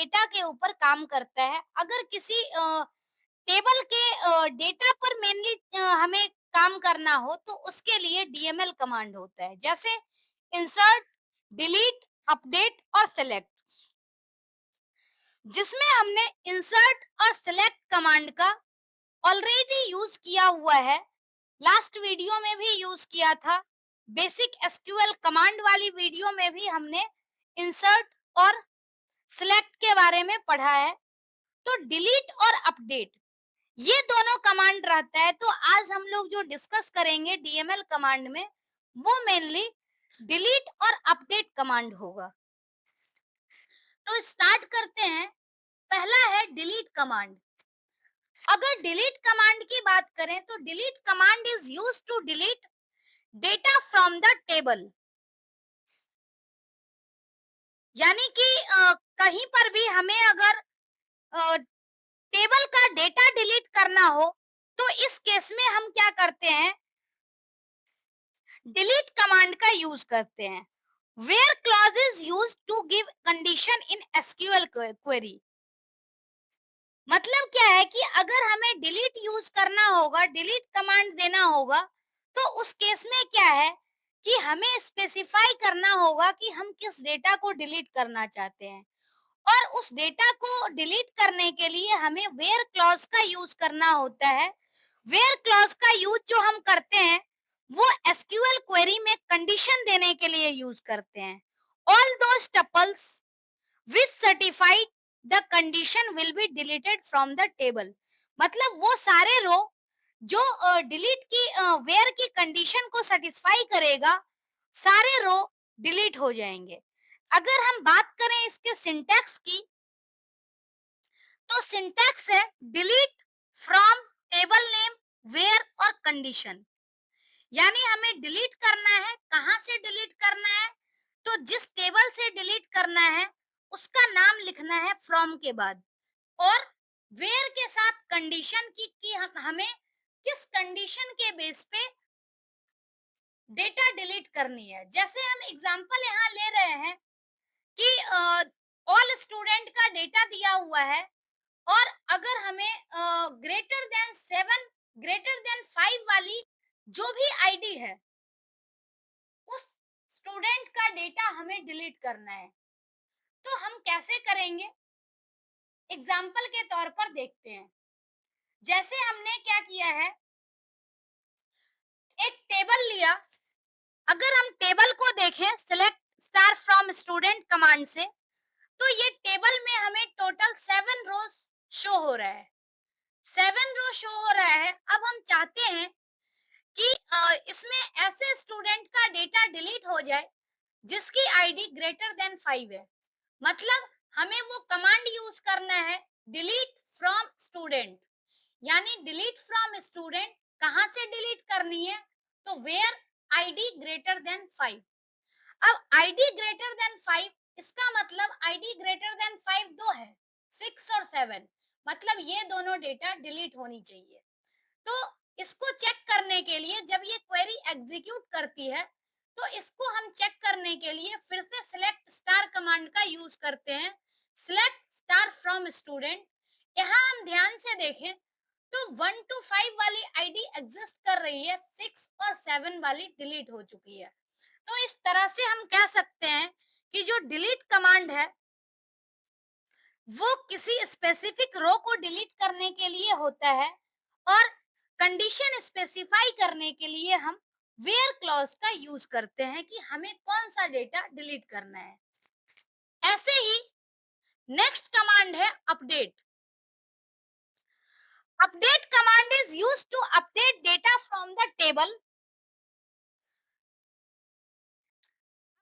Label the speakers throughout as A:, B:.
A: Data के ऊपर काम करता है। अगर किसी टेबल के डेटा पर मेनली हमें काम करना हो तो उसके लिए डीएमएल कमांड होता है, जैसे इंसर्ट, डिलीट, अपडेट और सेलेक्ट, जिसमें हमने इंसर्ट और सेलेक्ट कमांड का ऑलरेडी यूज किया हुआ है। लास्ट वीडियो में भी यूज किया था। बेसिक एसक्यूएल कमांड वाली वीडियो में भी हमने इंसर्ट और सिलेक्ट के बारे में पढ़ा है। तो डिलीट और अपडेट ये दोनों कमांड रहता है। तो आज हम लोग जो डिस्कस करेंगे डीएमएल कमांड में वो मेनली डिलीट और अपडेट कमांड होगा। तो स्टार्ट करते हैं। पहला है डिलीट कमांड। अगर डिलीट कमांड की बात करें तो delete command is used to delete data from the table. यानी कि कहीं पर भी हमें अगर टेबल का डेटा डिलीट करना हो तो इस केस में हम क्या करते हैं, डिलीट कमांड का यूज करते हैं। Where clause is used to give condition in SQL query. मतलब क्या है कि अगर हमें डिलीट यूज करना होगा, डिलीट कमांड देना होगा, तो उस केस में क्या है कि हमें स्पेसिफाई करना होगा कि हम किस डेटा को डिलीट करना चाहते हैं। और उस डेटा को डिलीट करने के लिए हमें वेयर क्लॉज का यूज करना होता है। वेयर क्लॉज का यूज जो हम करते हैं वो एसक्यूएल क्वेरी में कंडीशन देने के लिए यूज करते हैं। All those tuples which certified the condition will be deleted from the table. मतलब वो सारे रो जो डिलीट की वेयर की कंडीशन को सेटिस्फाई करेगा, सारे रो डिलीट हो जाएंगे। अगर हम बात करें इसके सिंटैक्स की, तो सिंटैक्स है delete from table name, where और कंडीशन। यानी हमें डिलीट करना है, कहां से डिलीट करना है, तो जिस टेबल से डिलीट करना है उसका नाम लिखना है फ्रॉम के बाद, और वेयर के साथ कंडीशन की हमें किस कंडीशन के बेस पे डेटा डिलीट करनी है। जैसे हम एग्जांपल यहाँ ले रहे हैं कि ऑल स्टूडेंट का डेटा दिया हुआ है, और अगर हमें ग्रेटर देन 7 ग्रेटर देन 5 वाली जो भी आईडी है उस स्टूडेंट का डेटा हमें डिलीट करना है, तो हम कैसे करेंगे एग्जाम्पल के तौर पर देखते हैं। जैसे हमने क्या किया है, एक टेबल लिया। अगर हम टेबल को देखें select star from student command से, तो ये टेबल में हमें टोटल 7 रोज शो हो रहा है। 7 रो शो हो रहा है। अब हम चाहते हैं कि इसमें ऐसे स्टूडेंट का डेटा डिलीट हो जाए जिसकी आईडी ग्रेटर देन 5 है। मतलब हमें वो कमांड यूज करना है डिलीट फ्रॉम स्टूडेंट। यानी डिलीट फ्रॉम स्टूडेंट कहां से डिलीट करनी है, तो वेयर आईडी ग्रेटर देन 5। अब आईडी ग्रेटर देन 5, इसका मतलब आईडी ग्रेटर देन 5 दो है, 6 और 7। मतलब ये दोनों डेटा डिलीट होनी चाहिए। तो इसको चेक करने के लिए जब ये क्वेरी एग्जीक्यूट करती है, तो इसको हम चेक करने के लिए फिर से सिलेक्ट स्टार कमांड का यूज करते हैं। Select star from student. यहाँ हम ध्यान से देखें तो 1 to 5 वाली आईडी एग्जिस्ट कर रही है, 6 और 7 वाली डिलीट हो चुकी है। तो इस तरह से हम कह सकते हैं कि जो डिलीट कमांड है वो किसी स्पेसिफिक रो को डिलीट करने के लिए होता है, और कंडीशन स्पेसिफाई करने के लिए हम वेयर क्लॉज का यूज करते हैं कि हमें कौन सा डेटा डिलीट करना है। ऐसे ही नेक्स्ट कमांड है update. Update command is used to update data from the table.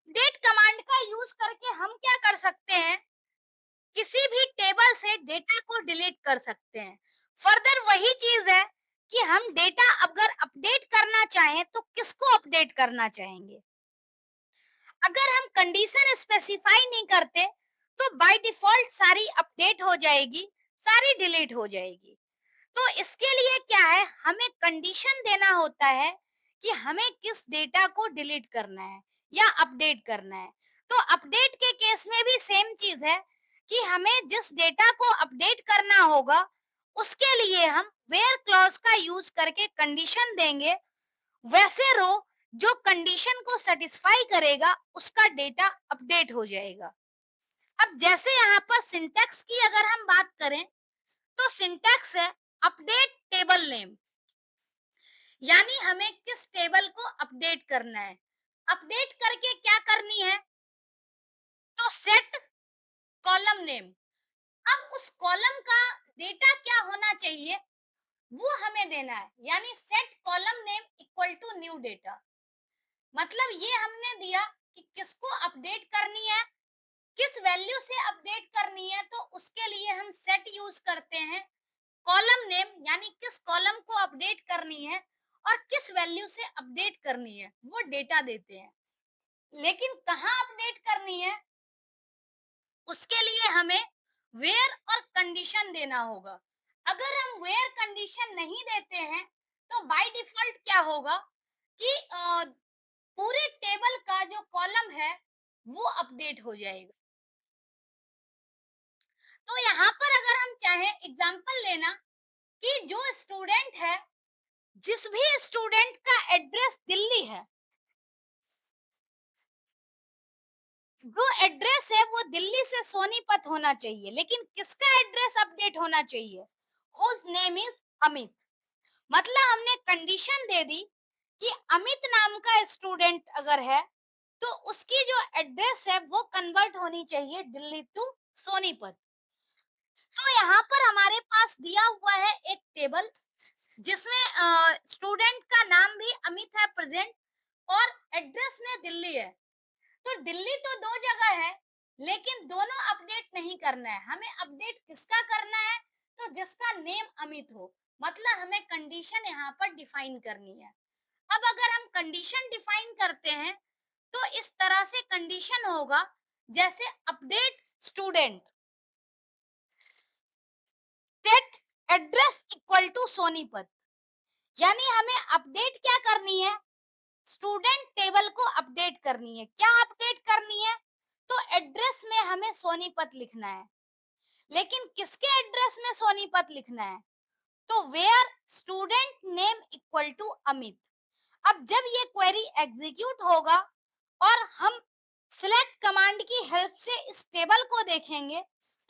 A: Update command का यूज करके हम क्या कर सकते हैं, किसी भी टेबल से डेटा को डिलीट कर सकते हैं। फर्दर वही चीज है कि हम डेटा अगर अपडेट करना चाहें तो किसको अपडेट करना चाहेंगे। अगर हम कंडीशन स्पेसिफाई नहीं करते तो बाय डिफॉल्ट सारी अपडेट हो जाएगी, सारी डिलीट हो जाएगी। तो इसके लिए क्या है, हमें कंडीशन देना होता है कि हमें किस डेटा को डिलीट करना है या अपडेट करना है। तो अपडेट के केस में भी सेम चीज है कि हमें जिस डेटा को अपडेट करना होगा, उसके लिए हम वेयर क्लॉज का यूज करके कंडीशन देंगे। वैसे रो जो कंडीशन को सेटिस्फाई करेगा, उसका डेटा अपडेट हो जाएगा। अब जैसे यहाँ पर सिंटैक्स की अगर हम बात करें, तो सिंटैक्स है अपडेट टेबल नेम, यानी हमें किस टेबल को अपडेट करना है। अपडेट करके क्या करनी है, तो सेट कॉलम नेम। अब उस कॉलम का डेटा क्या होना चाहिए, वो हमें देना है, यानी set column name equal to new data. मतलब ये हमने दिया कि किसको अपडेट करनी है, किस वैल्यू से अपडेट करनी है, तो उसके लिए हम सेट यूज करते हैं। कॉलम नेम यानी किस कॉलम को अपडेट करनी है और किस वैल्यू से अपडेट करनी है, वो डेटा देते हैं। लेकिन कहाँ अपडेट करनी है, उसके लिए हमें वेयर और कंडीशन देना होगा। अगर हम वेयर कंडीशन नहीं देते हैं, तो बाय डिफॉल्ट क्या होगा कि पूरे टेबल का जो कॉलम है वो अपडेट हो जाएगा। तो यहाँ पर अगर हम चाहें एग्जांपल लेना कि जो स्टूडेंट है, जिस भी स्टूडेंट का एड्रेस दिल्ली है, जो एड्रेस है वो दिल्ली से सोनीपत होना चाहिए, लेकिन किसका एड्रेस अपडेट होना चाहिए, हुज नेम इज अमित। मतलब हमने कंडीशन दे दी कि अमित नाम का स्टूडेंट अगर है, तो उसकी जो एड्रेस है वो कन्वर्ट होनी चाहिए दिल्ली टू सोनीपत। तो यहाँ पर हमारे पास दिया हुआ है एक टेबल, जिसमें स्टूडेंट का नाम भी अमित है प्रेजेंट, और एड्रेस में दिल्ली है। तो दिल्ली तो दो जगह है, लेकिन दोनों अपडेट नहीं करना है। हमें अपडेट किसका करना है, तो जिसका नेम अमित हो। मतलब हमें कंडीशन यहाँ पर डिफाइन करनी है। अब अगर हम कंडीशन डिफाइन करते हैं, तो इस तरह से कंडीशन होगा, जैसे update student set address equal to Sonipat. यानी हमें अपडेट क्या करनी है, स्टूडेंट टेबल को अपडेट करनी है। क्या अपडेट करनी है, तो एड्रेस में हमें सोनीपत लिखना है, लेकिन किसके एड्रेस में सोनीपत लिखना है, तो where student name equal to Amit. अब जब ये क्वेरी एग्जीक्यूट होगा और हम सिलेक्ट कमांड की हेल्प से इस टेबल को देखेंगे,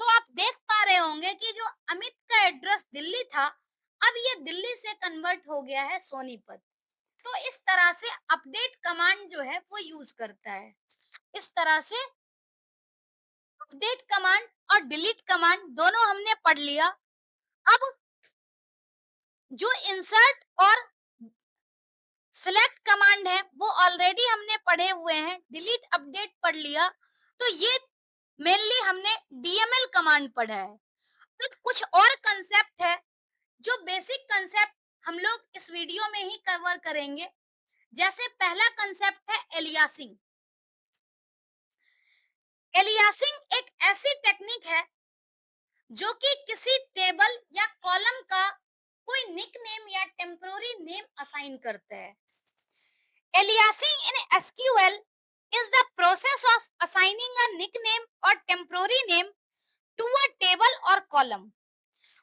A: तो आप देख पा रहे होंगे कि जो अमित का एड्रेस दिल्ली था, अब ये दिल्ली से कन्वर्ट हो गया है सोनीपत। तो इस तरह से अपडेट कमांड जो है वो यूज करता है। इस तरह से अपडेट कमांड और डिलीट कमांड दोनों हमने पढ़ लिया। अब जो इंसर्ट और सिलेक्ट कमांड है वो ऑलरेडी हमने पढ़े हुए हैं, डिलीट अपडेट पढ़ लिया। तो ये मेनली हमने डीएमएल कमांड पढ़ा है। फिर कुछ और कंसेप्ट है, जो बेसिक कंसेप्ट हम लोग इस वीडियो में ही कवर करेंगे। जैसे पहला कंसेप्ट है एलियासिंग। एलियासिंग एक ऐसी टेक्निक है जो कि किसी टेबल या कॉलम का कोई निक नेम या टेम्पोररी नेम असाइन करता है। Aliasing in SQL is the process of assigning a nickname or temporary name to a table or column.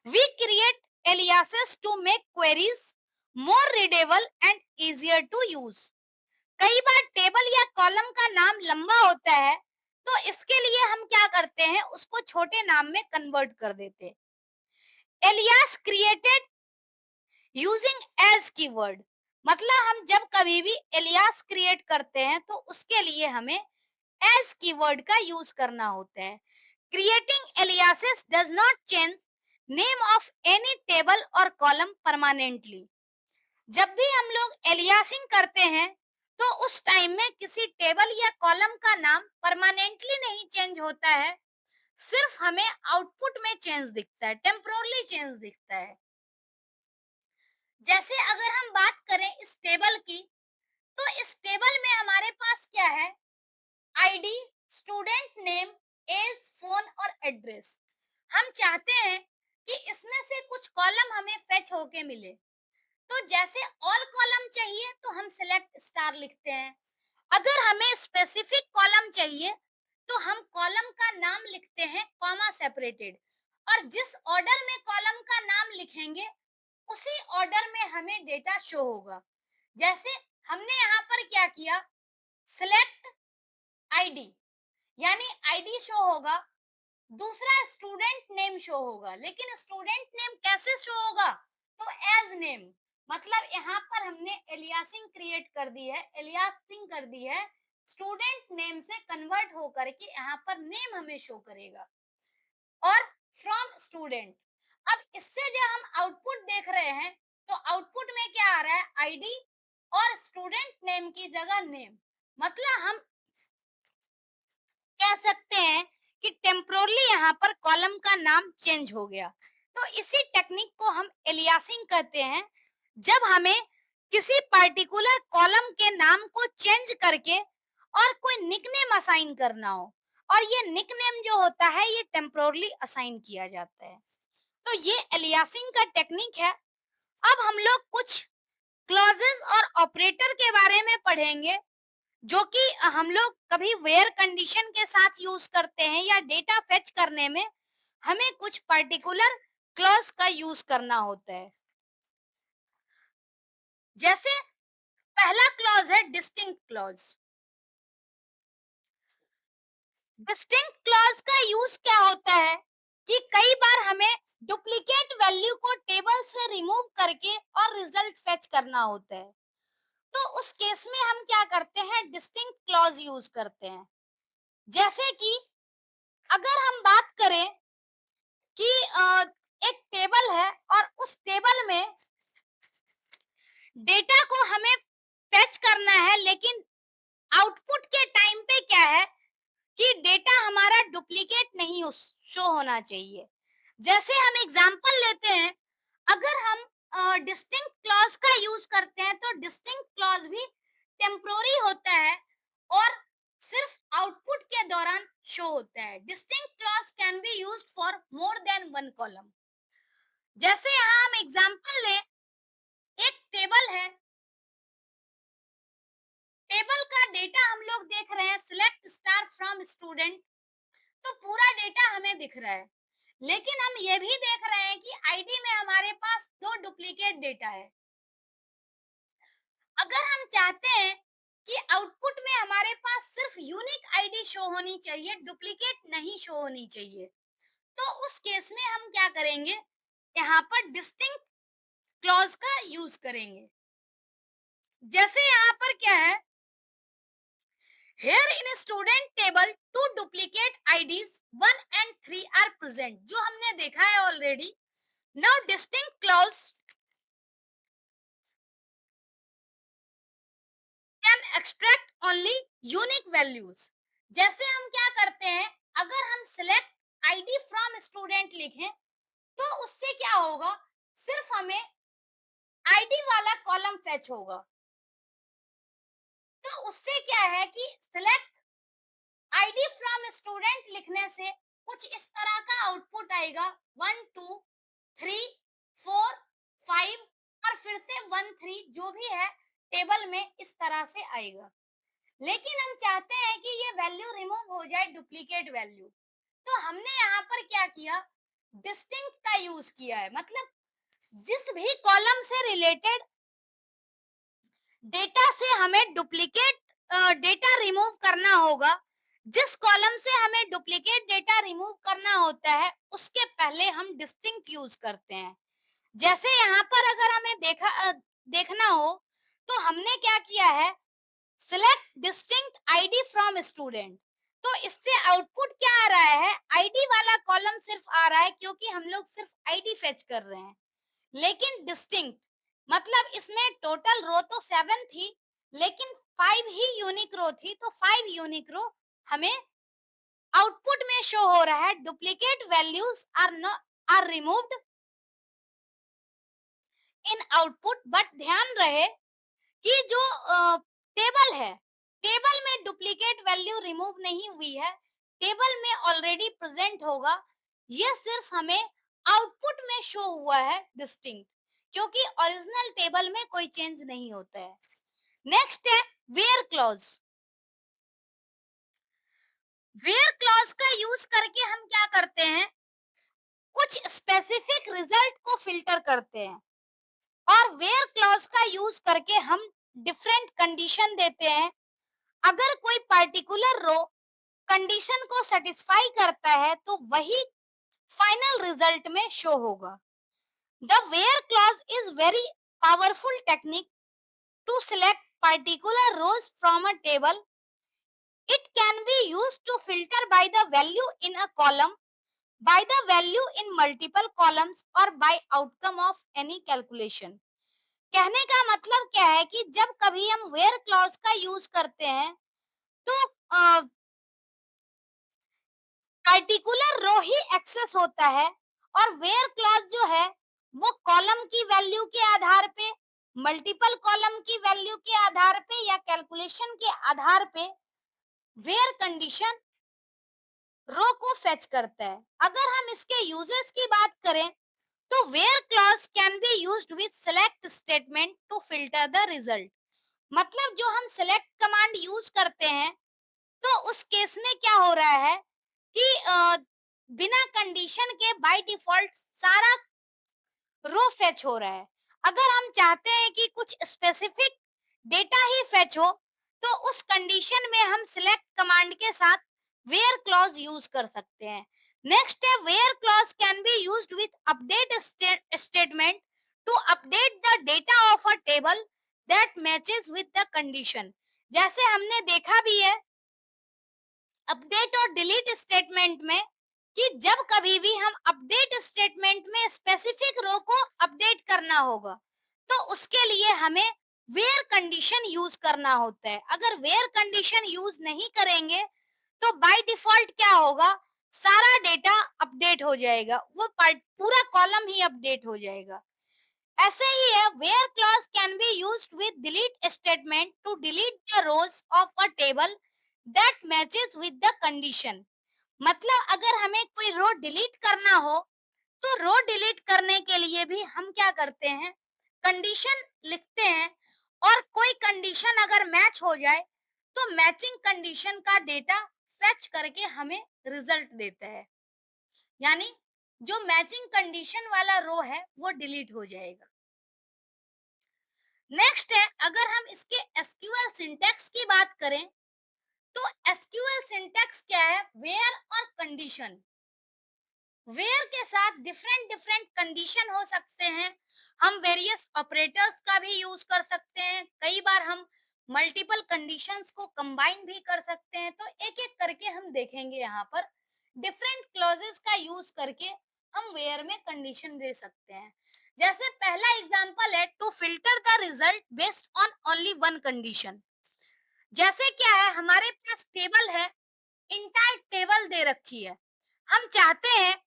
A: We create aliases to make queries more readable and easier to use. कई बार table या column का नाम लंबा होता है, तो इसके लिए हम क्या करते हैं, उसको छोटे नाम में कन्वर्ट कर देते हैं। Alias created using as keyword. मतलब हम जब कभी भी एलियास क्रिएट करते हैं, तो उसके लिए हमें एज कीवर्ड का यूज करना होता है। Creating aliases does not change name of any table और कॉलम परमानेंटली। जब भी हम लोग एलियासिंग करते हैं, तो उस टाइम में किसी टेबल या कॉलम का नाम परमानेंटली नहीं चेंज होता है, सिर्फ हमें आउटपुट में चेंज दिखता है, टेम्पोरली चेंज दिखता है। जैसे अगर हम बात करें इस टेबल की, तो इस टेबल में हमारे पास क्या है, ID, student name, age, phone और एड्रेस। हम चाहते हैं कि इसमें से कुछ कॉलम हमें फेच होके मिले। तो जैसे ऑल कॉलम चाहिए तो हम सिलेक्ट स्टार लिखते हैं। अगर हमें स्पेसिफिक कॉलम चाहिए, तो हम कॉलम का नाम लिखते हैं कॉमा सेपरेटेड, और जिस ऑर्डर में कॉलम का नाम लिखेंगे उसी ऑर्डर में हमें डेटा शो होगा। जैसे हमने यहाँ पर क्या किया, सिलेक्ट आईडी, यानी आईडी शो होगा, दूसरा स्टूडेंट नेम शो होगा, लेकिन स्टूडेंट नेम कैसे शो होगा, तो एज नेम, मतलब यहाँ पर हमने एलियासिंग क्रिएट कर दी है, एलियासिंग कर दी है, स्टूडेंट नेम से कन्वर्ट होकर के यहाँ पर नेम हमें शो करेगा। और फ्रॉम स्टूडेंट, अब इससे जो हम आउटपुट देख रहे हैं, तो आउटपुट में क्या आ रहा है, आईडी और स्टूडेंट नेम की जगह नेम, मतलब हम कह सकते हैं कि टेम्पोरली यहाँ पर कॉलम का नाम चेंज हो गया। तो इसी टेक्निक को हम एलियासिंग कहते हैं, जब हमें किसी पर्टिकुलर कॉलम के नाम को चेंज करके और कोई निकनेम असाइन करना हो, और ये निकनेम जो होता है ये टेम्पोरली असाइन किया जाता है। तो ये एलियासिंग का टेक्निक है। अब हम लोग कुछ क्लॉजेस और ऑपरेटर के बारे में पढ़ेंगे, जो कि हम लोग कभी वेयर कंडीशन के साथ यूज करते हैं, या डेटा फेच करने में हमें कुछ पर्टिकुलर क्लॉज का यूज करना होता है। जैसे पहला क्लॉज है डिस्टिंक्ट क्लॉज। डिस्टिंक्ट क्लॉज का यूज क्या होता है कि कई बार हमें डुप्लीकेट वैल्यू को टेबल से रिमूव करके और रिजल्ट फेच करना होता है, तो उस केस में हम क्या करते हैं, डिस्टिंक्ट क्लॉज यूज करते हैं। जैसे कि अगर हम बात करें कि एक टेबल है और उस टेबल में डेटा को हमें फेच करना है, लेकिन आउटपुट के टाइम पे क्या है कि डेटा हमारा डुप्लीकेट नहीं शो होना चाहिए। जैसे हम एग्जांपल लेते हैं, अगर हम डिस्टिंक्ट क्लॉज का यूज करते हैं, तो डिस्टिंक्ट क्लॉज भी टेम्पोररी होता है और सिर्फ आउटपुट के दौरान शो होता है। Distinct clause can be used for more than one column. जैसे यहाँ हम एग्जांपल लें, एक टेबल है, टेबल का डेटा हम लोग देख रहे हैं, सिलेक्ट स्टार फ्रॉम स्टूडेंट, तो पूरा डेटा हमें दिख रहा है, लेकिन हम ये भी देख रहे हैं कि आईडी में हमारे पास दो डुप्लीकेट डेटा है। अगर हम चाहते हैं कि आउटपुट में हमारे पास सिर्फ यूनिक आईडी शो होनी चाहिए, डुप्लीकेट नहीं शो होनी चाहिए, तो उस केस में हम क्या करेंगे, यहाँ पर डिस्टिंक्ट क्लॉज का यूज करेंगे। जैसे यहाँ पर क्या है, here in student table two duplicate IDs 1 and 3 are present, जो हमने देखा है already. now distinct clause can extract only unique values। जैसे हम क्या करते हैं, अगर हम select ID from student लिखें, तो उससे क्या होगा, सिर्फ हमें ID वाला कॉलम फेच होगा। तो उससे क्या है कि select आईडी फ्रॉम स्टूडेंट लिखने से कुछ इस तरह का आउटपुट आएगा, 1 2 3 4 5 और फिर से 1 3, जो भी है टेबल में इस तरह से आएगा। लेकिन हम चाहते हैं कि ये वैल्यू रिमूव हो जाए, डुप्लीकेट वैल्यू, तो हमने यहाँ पर क्या किया, डिस्टिंक्ट का यूज किया है, मतलब जिस भी कॉलम से रिलेटेड डेटा से हमें डुप्लीकेट डेटा रिमूव करना होगा, जिस कॉलम से हमें डुप्लीकेट डेटा रिमूव करना होता है, उसके पहले हम डिस्टिंक्ट यूज करते हैं। जैसे यहाँ पर अगर हमें देखना हो, तो हमने क्या किया है, select distinct ID from student, तो इससे आउटपुट क्या आ रहा है, आईडी वाला कॉलम सिर्फ आ रहा है, क्योंकि हम लोग सिर्फ आईडी फेच कर रहे हैं। लेकिन डिस्टिंक्ट मतलब इसमें टोटल रो तो 7 थी, लेकिन 5 ही यूनिक रो थी, तो 5 यूनिक रो हमें आउटपुट में शो हो रहा है। Duplicate values are removed in output, but ध्यान रहे कि जो टेबल है, टेबल में डुप्लीकेट वैल्यू रिमूव नहीं हुई है, टेबल में ऑलरेडी प्रेजेंट होगा, ये सिर्फ हमें आउटपुट में शो हुआ है डिस्टिंक्ट, क्योंकि ओरिजिनल टेबल में कोई चेंज नहीं होता है। नेक्स्ट है वेयर क्लॉज। वेयर क्लॉज का यूज करके हम क्या करते हैं, कुछ स्पेसिफिक रिजल्ट को फिल्टर करते हैं, और वेयर क्लॉज का यूज करके हम डिफरेंट कंडीशन देते हैं। अगर कोई पर्टिकुलर रो कंडीशन को सेटिस्फाई करता है तो वही फाइनल रिजल्ट में शो होगा। The where clause is very powerful technique to select particular rows from a table. It can be used to filter by the value in a column, by the value in multiple columns, or by outcome of any calculation. कहने का मतलब क्या है कि जब कभी हम where clause का यूज करते हैं तो पर्टिकुलर रो ही एक्सेस होता है, और वेयर क्लॉज जो है वो कॉलम की वैल्यू के आधार पे, मल्टीपल कॉलम की वैल्यू के आधार पे या कैलकुलेशन के आधार पे वेयर कंडीशन रो को फेच करता है। अगर हम इसके यूजेस की बात करें तो where clause can be used with select statement to filter the result. मतलब जो हम सेलेक्ट कमांड यूज करते हैं तो उस केस में क्या हो रहा है कि बिना कंडीशन के बाय डिफॉल्ट सारा रो फेच हो रहा है। अगर हम चाहते हैं कि कुछ स्पेसिफिक डेटा ही फेच हो तो उस कंडीशन में हम सिलेक्ट कमांड के साथ वेयर क्लॉज यूज कर सकते हैं। नेक्स्ट है, where clause can be used with update statement to update the data of a table that matches with the condition. जैसे हमने देखा भी है अपडेट और डिलीट स्टेटमेंट में कि जब कभी भी हम अपडेट स्टेटमेंट में स्पेसिफिक रो को अपडेट करना होगा तो उसके लिए हमें वेयर कंडीशन यूज करना होता है। अगर वेयर कंडीशन यूज नहीं करेंगे तो बाय डिफॉल्ट क्या होगा, सारा डेटा अपडेट हो जाएगा, वो पूरा कॉलम ही अपडेट हो जाएगा। ऐसे ही है, where clause can be used with delete statement to delete the rows of a table that matches with the condition. मतलब अगर हमें कोई रो डिलीट करना हो तो रो डिलीट करने के लिए भी हम क्या करते हैं, कंडीशन लिखते हैं, और कोई कंडीशन अगर मैच हो जाए तो मैचिंग कंडीशन का डेटा फेच करके हमें रिजल्ट देता है। यानी जो मैचिंग कंडीशन वाला रो है वो डिलीट हो जाएगा। नेक्स्ट है, अगर हम इसके एसक्यूएल सिंटैक्स की बात करें तो एसक्यूएल सिंटैक्स क्या है, वेयर और कंडीशन। वेयर के साथ डिफरेंट डिफरेंट कंडीशन हो सकते हैं। हम वेरियस ऑपरेटर्स का भी यूज कर सकते हैं, कई बार हम मल्टीपल कंडीशंस को कंबाइन भी कर सकते हैं। तो एक एक करके हम देखेंगे यहाँ पर डिफरेंट क्लॉजेस का यूज करके हम वेयर में कंडीशन दे सकते हैं। जैसे पहला एग्जांपल है, to filter the result based on only one condition. जैसे क्या है, हमारे पास टेबल है, इंटायर टेबल दे रखी है, हम चाहते हैं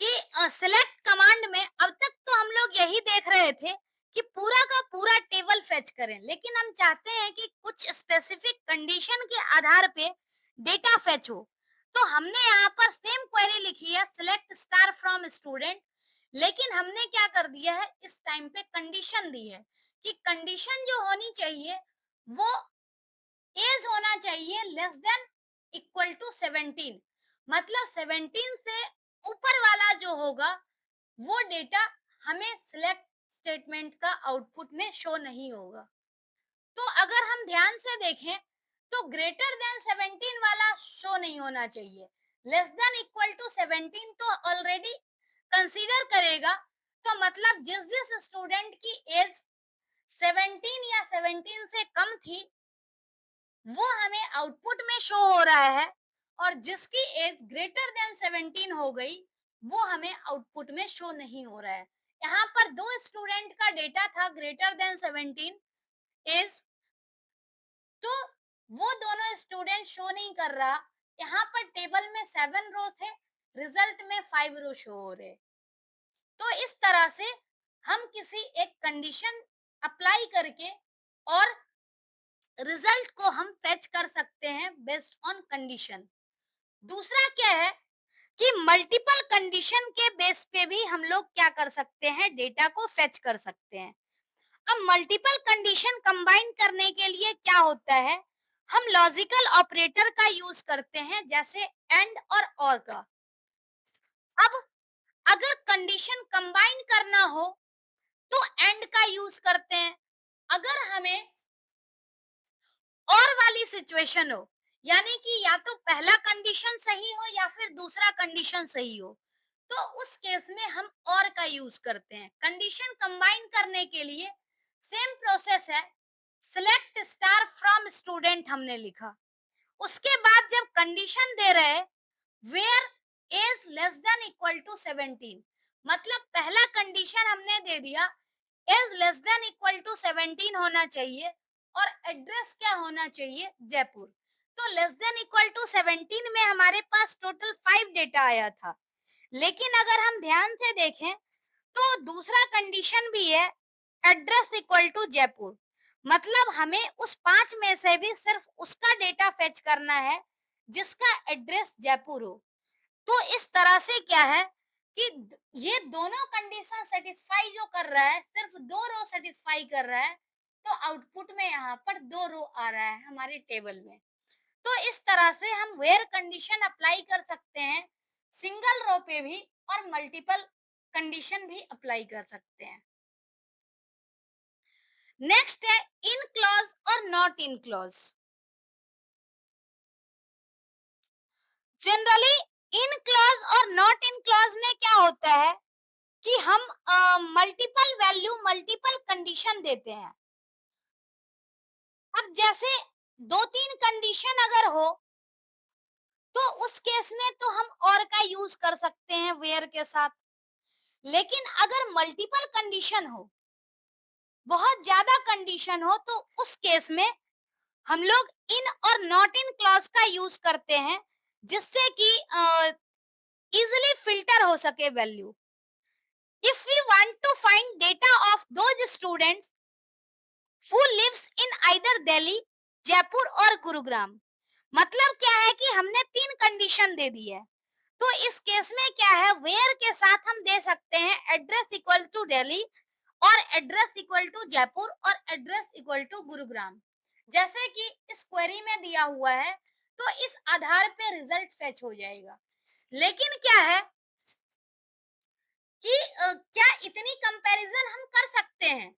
A: कि सिलेक्ट कमांड में अब तक तो हम लोग यही देख रहे थे कि पूरा का पूरा टेबल फेच करें, लेकिन हम चाहते हैं कि कुछ स्पेसिफिक कंडीशन के आधार पे डेटा फेच हो। तो हमने यहाँ पर सेम क्वेरी लिखी है, सिलेक्ट स्टार फ्रॉम स्टूडेंट, लेकिन हमने क्या कर दिया है, इस टाइम पे कंडीशन दी है कि कंडीशन जो होनी चाहिए वो एज होना चाहिए लेस देन इक्वल टू 17। मतलब 17 से ऊपर वाला जो होगा वो डेटा हमें सिलेक्ट स्टेटमेंट का आउटपुट में शो नहीं होगा। तो अगर हम ध्यान से देखें तो ग्रेटर देन 17 वाला शो नहीं होना चाहिए, लेस देन इक्वल टू 17 तो ऑलरेडी कंसीडर करेगा। तो मतलब जिस जिस स्टूडेंट की एज 17 या 17 से कम थी वो हमें आउटपुट में शो हो रहा है, और जिसकी एज ग्रेटर देन 17 हो गई वो हमें आउटपुट में शो नहीं हो रहा है। यहाँ पर दो स्टूडेंट का डेटा था ग्रेटर देन 17 एज, तो वो दोनों स्टूडेंट शो नहीं कर रहा। यहाँ पर टेबल में 7 रो थे, रिजल्ट में 5 रो शो हो रहे। तो इस तरह से हम किसी एक कंडीशन अप्लाई करके और रिजल्ट को हम फेच कर सकते हैं बेस्ड ऑन कंडीशन। दूसरा क्या है कि मल्टीपल कंडीशन के बेस पे भी हम लोग क्या कर सकते हैं, डेटा को फेच कर सकते हैं। अब मल्टीपल कंडीशन कंबाइन करने के लिए क्या होता है, हम लॉजिकल ऑपरेटर का यूज करते हैं, जैसे एंड और का। अब अगर कंडीशन कंबाइन करना हो तो एंड का यूज करते हैं। अगर हमें और वाली सिचुएशन हो, यानी कि या तो पहला कंडीशन सही हो या फिर दूसरा कंडीशन सही हो, तो उस केस में हम और का यूज करते हैं। कंडीशन कंबाइन करने के लिए सेम प्रोसेस है, सिलेक्ट स्टार फ्रॉम स्टूडेंट हमने लिखा। उसके बाद जब कंडीशन दे रहे where age less than equal to 17, मतलब पहला कंडीशन हमने दे दिया age less than equal to 17 होना चाहिए और एड्रेस क्या होना चाहिए, जयपुर। तो लेस देन इक्वल टू 17 में हमारे पास टोटल 5 डेटा आया था, लेकिन अगर हम ध्यान से देखें तो दूसरा कंडीशन भी है एड्रेस इक्वल टू जयपुर, मतलब हमें उस 5 में से भी सिर्फ उसका डेटा फेच करना है जिसका एड्रेस जयपुर हो। तो इस तरह से क्या है कि ये दोनों कंडीशन सेटिस्फाई जो कर रहा है, सिर्फ 2 रो सेटिस्फाई कर रहा है, तो आउटपुट में यहाँ पर 2 रो आ रहा है हमारे टेबल में। तो इस तरह से हम वेयर कंडीशन अप्लाई कर सकते हैं, सिंगल रो पे भी और मल्टीपल कंडीशन भी अप्लाई कर सकते हैं। नेक्स्ट है इन क्लॉज और not in clause. Generally in clause और नॉट इन क्लॉज में क्या होता है कि हम मल्टीपल वैल्यू मल्टीपल कंडीशन देते हैं। अब जैसे दो तीन कंडीशन अगर हो तो उस केस में तो हम और का यूज कर सकते हैं वेयर के साथ। लेकिन अगर मल्टीपल कंडीशन हो, बहुत ज्यादा कंडीशन हो, तो उस केस में हम लोग इन और नॉट इन क्लॉज का यूज करते हैं, जिससे कि इजिली फिल्टर हो सके value. If we want to find data of those students who lives in either Delhi, Jaipur और गुरुग्राम, मतलब क्या है कि हमने 3 कंडीशन दे दी है। तो इस केस में क्या है, वेयर के साथ हम दे सकते हैं एड्रेस इक्वल टू दिल्ली और एड्रेस इक्वल टू जयपुर और एड्रेस इक्वल टू गुरुग्राम, जैसे कि इस क्वेरी में दिया हुआ है। तो इस आधार पे रिजल्ट फेच हो जाएगा। लेकिन क्या है कि क्या इतनी कंपैरिजन हम कर सकते हैं?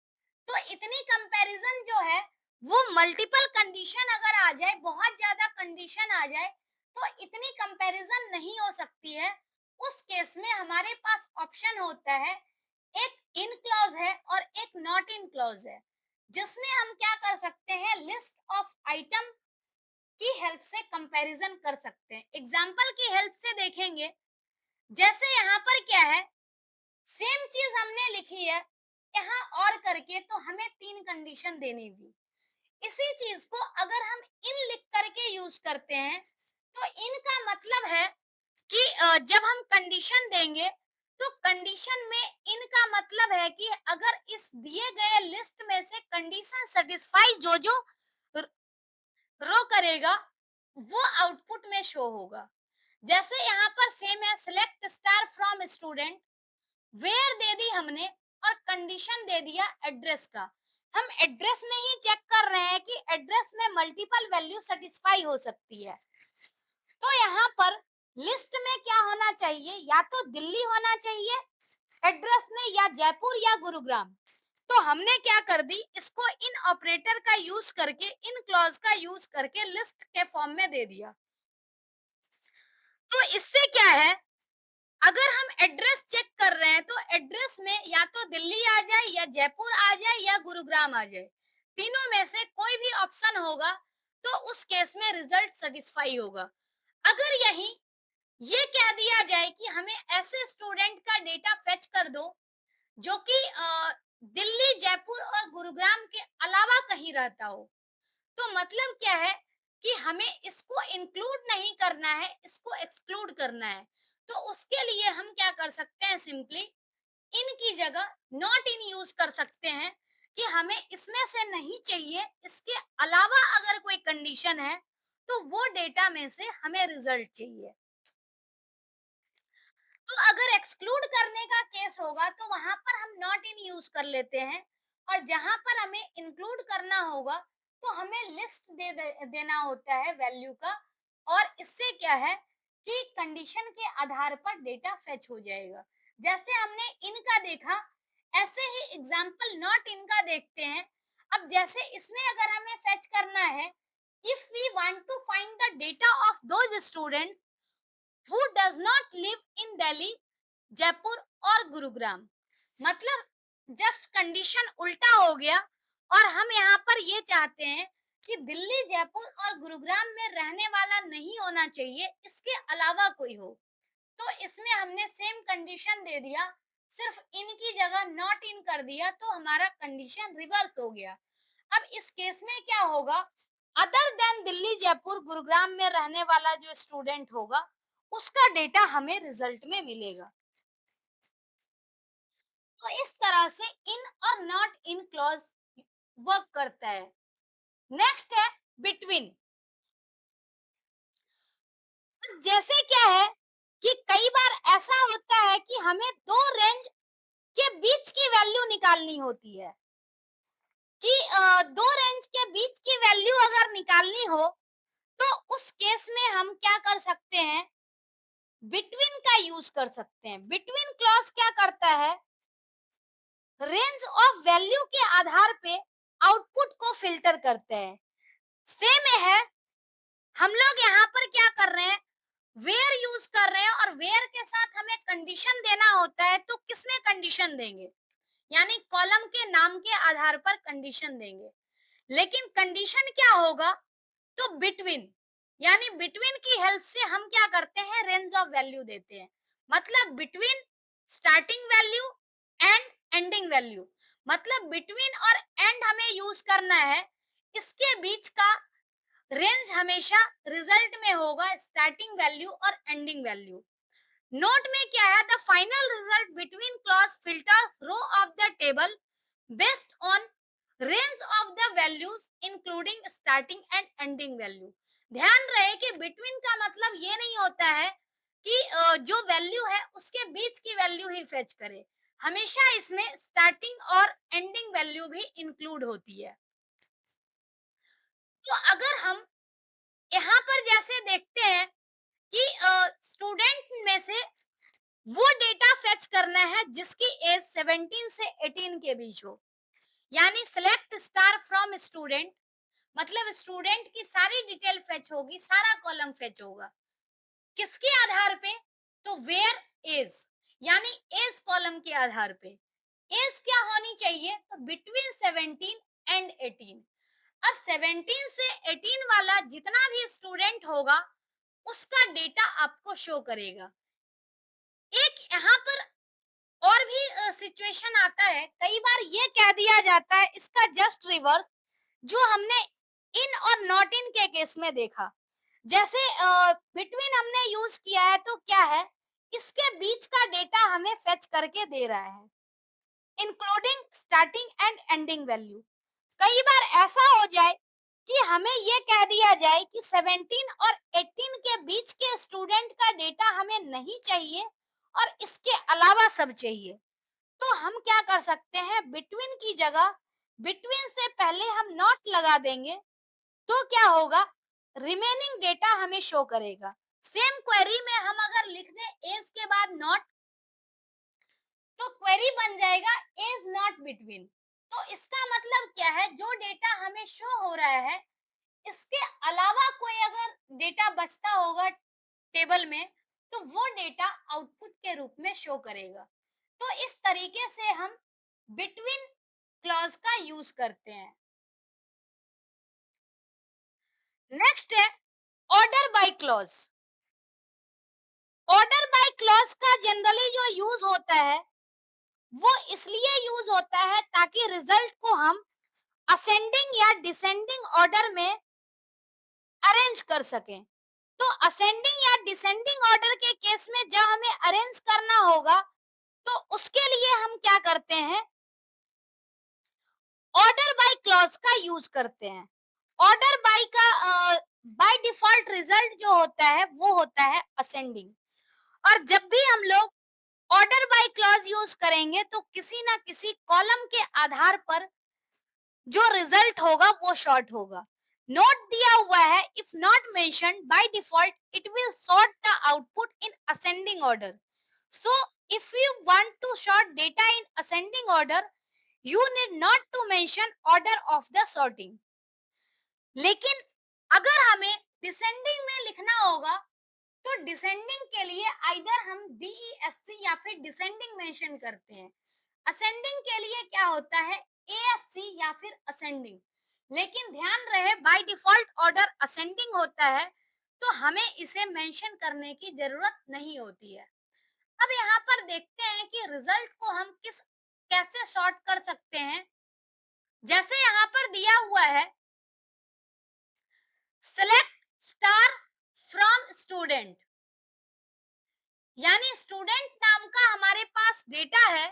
A: तो इतनी कंपैरिजन जो है वो मल्टीपल कंडीशन अगर आ जाए, बहुत ज्यादा कंडीशन आ जाए, तो इतनी कंपैरिजन नहीं हो सकती है। उस केस में हमारे पास ऑप्शन होता है, एक इन क्लॉज है और एक नॉट इन क्लॉज है, जिसमें हम क्या कर सकते हैं, लिस्ट ऑफ आइटम की हेल्प से कंपैरिजन कर सकते हैं। एग्जाम्पल की हेल्प से देखेंगे, जैसे यहाँ पर क्या है, सेम चीज हमने लिखी है यहाँ और करके, तो हमें 3 कंडीशन देनी थी। इसी चीज को अगर हम इन लिख करके यूज करते हैं, तो इन का मतलब है कि जब हम कंडीशन देंगे तो कंडीशन में इन का मतलब है कि अगर इस दिए गए लिस्ट में से कंडीशन सेटिस्फाई जो जो रो करेगा वो आउटपुट में शो होगा। जैसे यहाँ पर सेम है, select star from student, where दे दी हमने और कंडीशन दे दिया एड्रेस का। हम एड्रेस में ही चेक कर रहे हैं कि एड्रेस में मल्टीपल वैल्यू सेटिस्फाई हो सकती है। तो यहाँ पर लिस्ट में क्या होना चाहिए, या तो दिल्ली होना चाहिए एड्रेस में, या जयपुर या गुरुग्राम। तो हमने क्या कर दी, इसको इन ऑपरेटर का यूज करके, इन क्लॉज का यूज करके लिस्ट के फॉर्म में दे दिया। तो इससे क्या है, अगर हम एड्रेस चेक कर रहे हैं तो एड्रेस में या तो दिल्ली आ जाए या जयपुर आ जाए या गुरुग्राम आ जाए, तीनों में से कोई भी ऑप्शन होगा तो उस केस में रिजल्ट सेटिस्फाई होगा। अगर यही ये कह दिया जाए कि हमें ऐसे स्टूडेंट का डेटा फेच कर दो जो कि दिल्ली, जयपुर और गुरुग्राम के अलावा कहीं रहता हो, तो मतलब क्या है कि हमें इसको इंक्लूड नहीं करना है, इसको एक्सक्लूड करना है। तो उसके लिए हम क्या कर सकते हैं, सिंपली इन की जगह नॉट इन यूज कर सकते हैं कि हमें इसमें से नहीं चाहिए, इसके अलावा अगर कोई कंडीशन है तो वो डेटा में से हमें रिजल्ट चाहिए। तो अगर एक्सक्लूड करने का केस होगा तो वहां पर हम नॉट इन यूज कर लेते हैं, और जहां पर हमें इंक्लूड करना होगा तो हमें लिस्ट देना होता है वैल्यू का, और इससे क्या है कि कंडीशन के आधार पर डेटा फेच हो जाएगा। जैसे हमने इन का देखा, ऐसे ही एग्जांपल नॉट इन का देखते हैं। अब जैसे इसमें अगर हमें फेच करना है, if we want to find the data of those student who does not live in Delhi, Jaipur और गुरुग्राम, मतलब जस्ट कंडीशन उल्टा हो गया, और हम यहाँ पर ये चाहते हैं कि दिल्ली, जयपुर और गुरुग्राम में रहने वाला नहीं होना चाहिए, इसके अलावा कोई हो। तो इसमें हमने सेम कंडीशन दे दिया, सिर्फ इन की जगह नॉट इन कर दिया, तो हमारा कंडीशन रिवर्स हो गया। अब इस केस में क्या होगा, अदर देन दिल्ली, जयपुर, गुरुग्राम में रहने वाला जो स्टूडेंट होगा, उसका डेटा हमें रिजल्ट में मिलेगा। तो इस तरह से इन और नॉट इन क्लॉज वर्क करता है। नेक्स्ट है बिटवीन। जैसे क्या है कि कई बार ऐसा होता है कि हमें दो रेंज के बीच की वैल्यू निकालनी होती है, कि दो रेंज के बीच की वैल्यू अगर निकालनी हो, तो उस केस में हम क्या कर सकते हैं, बिटवीन का यूज कर सकते हैं। बिटवीन क्लॉज क्या करता है, रेंज ऑफ वैल्यू के आधार पे आउटपुट को फिल्टर करते हैं। सेम है, हम लोग यहाँ पर क्या कर रहे हैं, वेयर यूज कर रहे हैं, और वेयर के साथ हमें कंडीशन देना होता है, तो किसमें कंडीशन देंगे, यानी कॉलम के नाम के आधार पर कंडीशन देंगे। लेकिन कंडीशन क्या होगा, तो बिटवीन, यानी बिटवीन की हेल्प से हम क्या करते हैं, रेंज ऑफ वैल्यू देते हैं। मतलब between starting value and ending value, मतलब बिटवीन और एंड हमें यूज करना है, इसके बीच का रेंज हमेशा रिजल्ट में होगा स्टार्टिंग वैल्यू और एंडिंग वैल्यू। नोट में क्या है, the final result between clause filters row of the table based on range of the values including starting and ending value. ध्यान रहे कि बिटवीन का मतलब ये नहीं होता है कि जो वैल्यू है उसके बीच की वैल्यू ही फेच करे, हमेशा इसमें स्टार्टिंग और एंडिंग वैल्यू भी इंक्लूड होती है। तो अगर हम यहाँ पर जैसे देखते हैं कि स्टूडेंट में से वो डेटा फेच करना है जिसकी एज 17 से 18 के बीच हो, यानी सिलेक्ट स्टार फ्रॉम स्टूडेंट, मतलब स्टूडेंट की सारी डिटेल फेच होगी, सारा कॉलम फेच होगा, किसके आधार पे, तो वेयर एज, यानी एज कॉलम के आधार पे। एज क्या होनी चाहिए, तो बिटवीन 17 एंड 18। अब 17 से 18 वाला जितना भी स्टूडेंट होगा, उसका डेटा आपको शो करेगा। एक यहाँ पर और भी सिचुएशन आता है, कई बार ये कह दिया जाता है, इसका जस्ट रिवर्स जो हमने इन और नॉट इन के केस में देखा। जैसे बिटवीन हमने यूज किया है, तो क्या है, इसके बीच का डेटा हमें फेच करके दे रहा है, including starting and ending value. कई बार ऐसा हो जाए कि हमें ये कह दिया जाए कि 17 और 18 के बीच के स्टूडेंट का डेटा हमें नहीं चाहिए और इसके अलावा सब चाहिए, तो हम क्या कर सकते हैं, बिटवीन की जगह बिटवीन से पहले हम नॉट लगा देंगे, तो क्या होगा, रिमेनिंग डेटा हमें शो करेगा। सेम क्वेरी में हम अगर लिख दें एज के बाद नॉट, तो क्वेरी बन जाएगा एज नॉट बिटवीन। तो इसका मतलब क्या है, जो डेटा हमें शो हो रहा है, इसके अलावा कोई अगर डेटा बचता होगा टेबल में, तो वो डेटा आउटपुट के रूप में शो करेगा। तो इस तरीके से हम बिटवीन क्लॉज का यूज करते हैं। नेक्स्ट है order by clause. Order by clause का जनरली जो यूज होता है, वो इसलिए यूज होता है ताकि रिजल्ट को हम असेंडिंग या डिसेंडिंग ऑर्डर में अरेंज कर सकें। तो असेंडिंग या डिसेंडिंग ऑर्डर के केस में जब हमें अरेंज करना होगा, तो उसके लिए हम क्या करते हैं, ऑर्डर बाय क्लॉज का यूज करते हैं। ऑर्डर बाय का बाय डिफॉल्ट रिजल्ट जो होता है वो होता है असेंडिंग, और जब भी हम लोग ऑर्डर बाय क्लॉज यूज करेंगे, तो किसी ना किसी कॉलम के आधार पर जो रिजल्ट होगा वो शॉर्ट होगा। नोट दिया हुआ है, if not mentioned by default it will sort the output in ascending order. So if you want to sort data in ascending order, you need not to mention order of the sorting. लेकिन अगर हमें descending में लिखना होगा, तो descending के लिए either हम DESC या फिर डिसेंडिंग मेंशन करते हैं। असेंडिंग के लिए क्या होता है, ASC या फिर असेंडिंग। लेकिन ध्यान रहे बाय डिफॉल्ट ऑर्डर असेंडिंग होता है, तो हमें इसे मेंशन करने की जरूरत नहीं होती है। अब यहाँ पर देखते हैं कि रिजल्ट को हम कैसे सॉर्ट कर सकते हैं। जैसे यहाँ पर दिया हुआ है, सेलेक्ट स्टार फ्रॉम स्टूडेंट, यानी स्टूडेंट नाम का हमारे पास डेटा है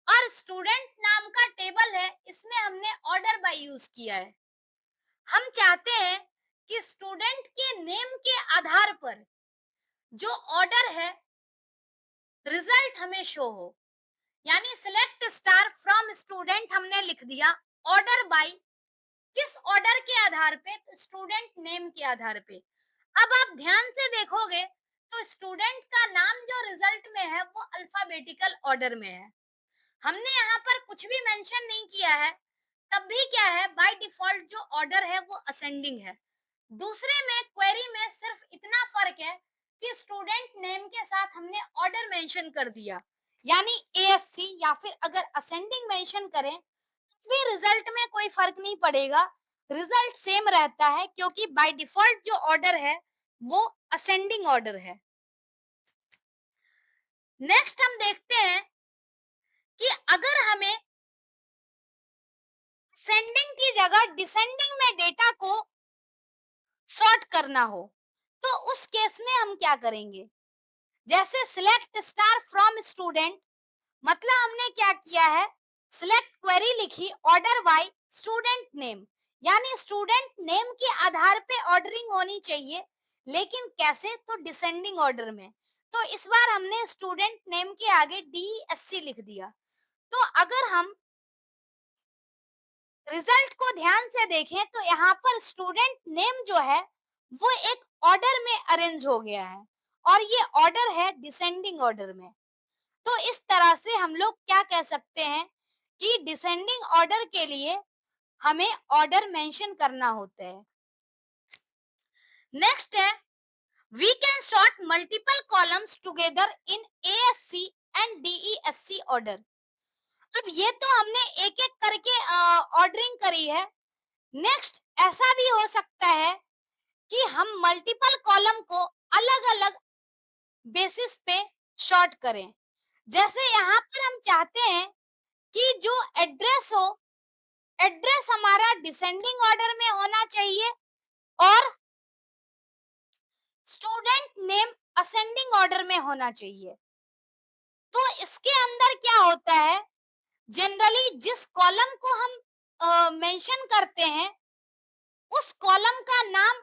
A: और स्टूडेंट नाम का टेबल है, इसमें हमने ऑर्डर बाय यूज किया है। हम चाहते हैं कि स्टूडेंट के नेम के आधार पर जो ऑर्डर है रिजल्ट हमें शो हो, यानी सिलेक्ट स्टार फ्रॉम स्टूडेंट हमने लिख दिया, ऑर्डर बाय किस ऑर्डर के आधार पे, तो स्टूडेंट नेम के आधार पे। अब आप ध्यान से देखोगे तो स्टूडेंट का नाम जो रिजल्ट में है वो अल्फाबेटिकल ऑर्डर में है। हमने यहाँ पर कुछ भी मेंशन नहीं किया है, तब भी क्या है, बाय डिफॉल्ट जो ऑर्डर है वो असेंडिंग है। दूसरे में क्वेरी में सिर्फ इतना फर्क है कि स्टूडेंट नेम के साथ हमने ऑर्डर मेंशन कर दिया, यानी ASC, या फिर अगर असेंडिंग मेंशन करें भी रिजल्ट में कोई फर्क नहीं पड़ेगा, रिजल्ट सेम रहता है, क्योंकि बाय डिफॉल्ट जो ऑर्डर है वो असेंडिंग ऑर्डर है। नेक्स्ट हम देखते हैं कि अगर हमें असेंडिंग की जगह डिसेंडिंग में डेटा को सॉर्ट करना हो, तो उस केस में हम क्या करेंगे। जैसे सिलेक्ट स्टार फ्रॉम स्टूडेंट, मतलब हमने क्या किया है, सिलेक्ट क्वेरी लिखी, ऑर्डर बाय स्टूडेंट नेम, यानी स्टूडेंट नेम के आधार पे ऑर्डरिंग होनी चाहिए, लेकिन कैसे, तो डिसेंडिंग ऑर्डर में। तो इस बार हमने स्टूडेंट नेम के आगे DESC लिख दिया। तो अगर हम रिजल्ट को ध्यान से देखें तो यहाँ पर स्टूडेंट नेम जो है वो एक ऑर्डर में अरेंज हो गया है, और ये ऑर्डर है डिसेंडिंग ऑर्डर में। तो इस तरह से हम लोग क्या कह सकते हैं कि डिसेंडिंग ऑर्डर के लिए हमें ऑर्डर मेंशन करना होता है। नेक्स्ट है, we can sort multiple columns together in ASC and DESC order. अब ये तो हमने एक एक करके ऑर्डरिंग करी है। नेक्स्ट ऐसा भी हो सकता है कि हम मल्टीपल कॉलम को अलग अलग बेसिस पे सॉर्ट करें। जैसे यहाँ पर हम चाहते हैं कि जो एड्रेस हो, एड्रेस हमारा डिसेंडिंग ऑर्डर में होना चाहिए और स्टूडेंट नेम असेंडिंग ऑर्डर में होना चाहिए। तो इसके अंदर क्या होता है, जनरली जिस कॉलम को हम मेंशन करते हैं उस कॉलम का नाम